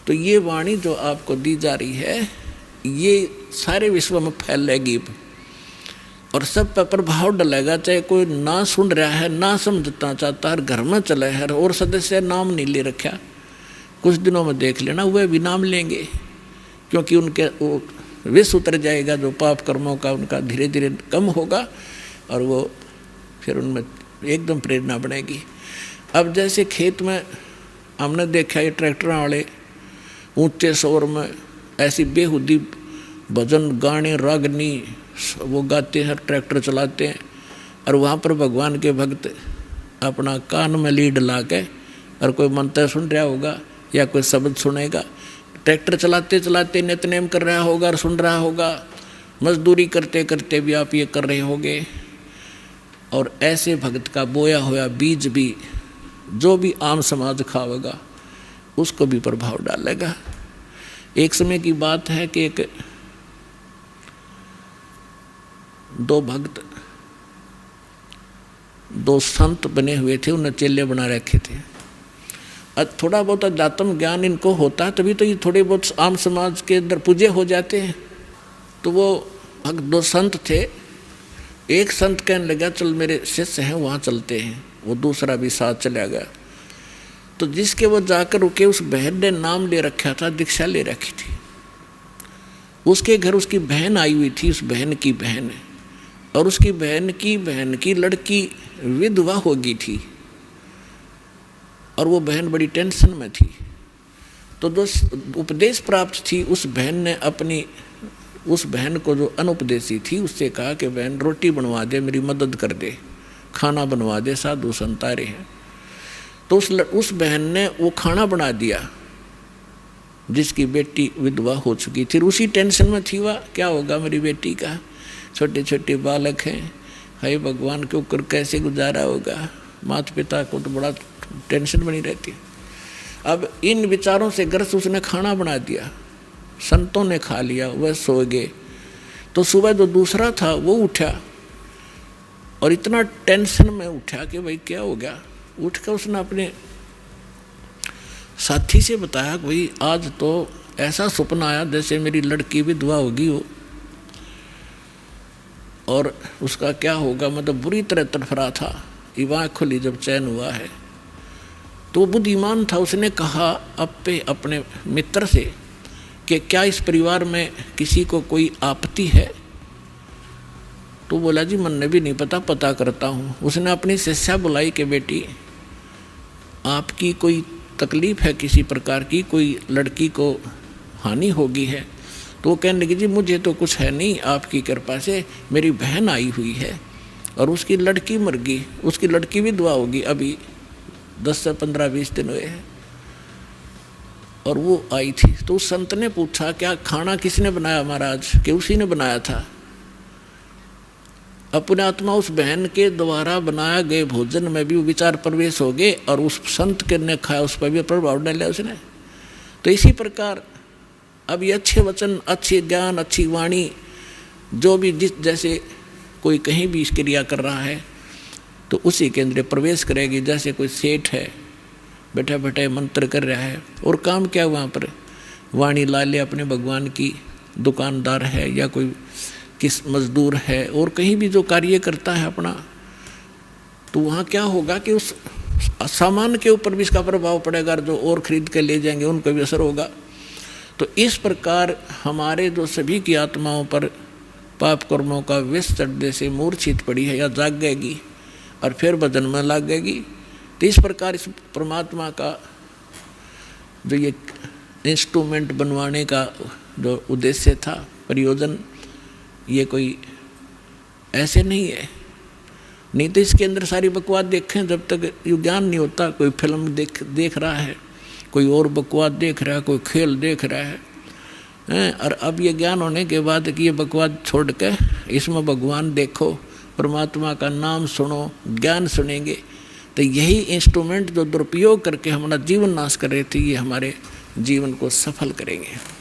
तो ये वाणी जो आपको दी जा रही है ये सारे विश्व में फैलेगी और सब पर प्रभाव डलेगा। चाहे कोई ना सुन रहा है, ना समझना चाहता है, घर में चला है और सदस्य नाम नहीं ले रखा, कुछ दिनों में देख लेना वह भी नाम लेंगे, क्योंकि उनके वो विष उतर जाएगा, जो पाप कर्मों का उनका धीरे धीरे कम होगा और वो फिर उनमें एकदम प्रेरणा बनेगी। अब जैसे खेत में हमने देखा ये ट्रैक्टर वाले ऊंचे शोर में ऐसी बेहुदी भजन गाने रागनी वो गाते हैं, ट्रैक्टर चलाते हैं, और वहाँ पर भगवान के भक्त अपना कान में लीड ला के और कोई मंत्र सुन रहा होगा या कोई शब्द सुनेगा, ट्रैक्टर चलाते चलाते नित्यनेम कर रहा होगा और सुन रहा होगा, मजदूरी करते करते भी आप ये कर रहे होगे। और ऐसे भक्त का बोया हुआ बीज भी जो भी आम समाज खावेगा उसको भी प्रभाव डालेगा। एक समय की बात है कि एक दो भक्त दो संत बने हुए थे, उन्हें चेले बना रखे थे। अब थोड़ा बहुत अध्यात्म ज्ञान इनको होता है तभी तो ये थोड़े बहुत आम समाज के अंदर पूजे हो जाते हैं। तो वो भक्त दो संत थे, एक संत कहने लगा चल मेरे शिष्य हैं वहाँ चलते हैं, वो दूसरा भी साथ चला गया। तो जिसके वो जाकर रुके उस बहन ने नाम ले रखा था, दीक्षा ले रखी थी, उसके घर उसकी बहन आई हुई थी, उस बहन की बहन, और उसकी बहन की लड़की विधवा हो गई थी और वो बहन बड़ी टेंशन में थी। तो जो उपदेश प्राप्त थी उस बहन ने अपनी उस बहन को जो अनुपदेशी थी उससे कहा कि बहन रोटी बनवा दे, मेरी मदद कर दे, खाना बनवा दे, साधु संत आ रहे हैं। तो उस बहन ने वो खाना बना दिया जिसकी बेटी विधवा हो चुकी थी। उसी टेंशन में थी वह, क्या होगा मेरी बेटी का, छोटे छोटे बालक हैं, हाय भगवान के ऊपर कैसे गुजारा होगा, माता पिता को तो बड़ा टेंशन बनी रहती। अब इन विचारों से ग्रस्त उसने खाना बना दिया, संतों ने खा लिया, वह सो गए। तो सुबह जो दूसरा था वो उठा और इतना टेंशन में उठा कि भाई क्या हो गया। उठ कर उसने अपने साथी से बताया भाई आज तो ऐसा सपना आया जैसे मेरी लड़की विधवा होगी हो और उसका क्या होगा, मतलब बुरी तरह तड़फड़ा था। आँख खुली जब चैन हुआ है तो बुद्धिमान था, उसने कहा अपने मित्र से कि क्या इस परिवार में किसी को कोई आपत्ति है। तो बोला जी मन ने भी नहीं पता करता हूँ। उसने अपनी शिष्या बुलाई कि बेटी आपकी कोई तकलीफ है किसी प्रकार की, कोई लड़की को हानि होगी है। तो वो कहने लगी जी मुझे तो कुछ है नहीं, आपकी कृपा से मेरी बहन आई हुई है और उसकी लड़की मर गई, उसकी लड़की भी विधवा होगी, अभी 10 से 15-20 दिन हुए हैं और वो आई थी। तो उस संत ने पूछा क्या खाना किसने बनाया महाराज, कि उसी ने बनाया था। अपने आत्मा उस बहन के द्वारा बनाया गए भोजन में भी विचार प्रवेश हो गए और उस संत के ने खाया उस पर भी प्रभाव डाला उसने। तो इसी प्रकार अब ये अच्छे वचन, अच्छे ज्ञान, अच्छी वाणी जो भी जैसे कोई कहीं भी इस क्रिया कर रहा है तो उसी के अंदर प्रवेश करेगी। जैसे कोई सेठ है बैठे बैठे मंत्र कर रहा है और काम क्या वहाँ पर वाणी ला ले अपने भगवान की, दुकानदार है या कोई किस मजदूर है और कहीं भी जो कार्य करता है अपना, तो वहाँ क्या होगा कि उस सामान के ऊपर भी इसका प्रभाव पड़ेगा, जो और खरीद के ले जाएंगे उनको भी असर होगा। तो इस प्रकार हमारे जो सभी की आत्माओं पर पाप कर्मों का विष चढ़ने से मूर्छित पड़ी है या जागेगी और फिर भजन में लग गएगी। तो इस प्रकार इस परमात्मा का जो ये इंस्ट्रूमेंट बनवाने का जो उद्देश्य था, प्रयोजन, ये कोई ऐसे नहीं है। नहीं तो इसके अंदर सारी बकवाद देखें, जब तक ये ज्ञान नहीं होता। कोई फिल्म देख रहा है, कोई और बकवाद देख रहा है, कोई खेल देख रहा है, और अब ये ज्ञान होने के बाद कि ये बकवाद छोड़ के इसमें भगवान देखो, परमात्मा का नाम सुनो, ज्ञान सुनेंगे, तो यही इंस्ट्रूमेंट जो दुरुपयोग करके हमारा जीवन नाश कर रहे थे ये हमारे जीवन को सफल करेंगे।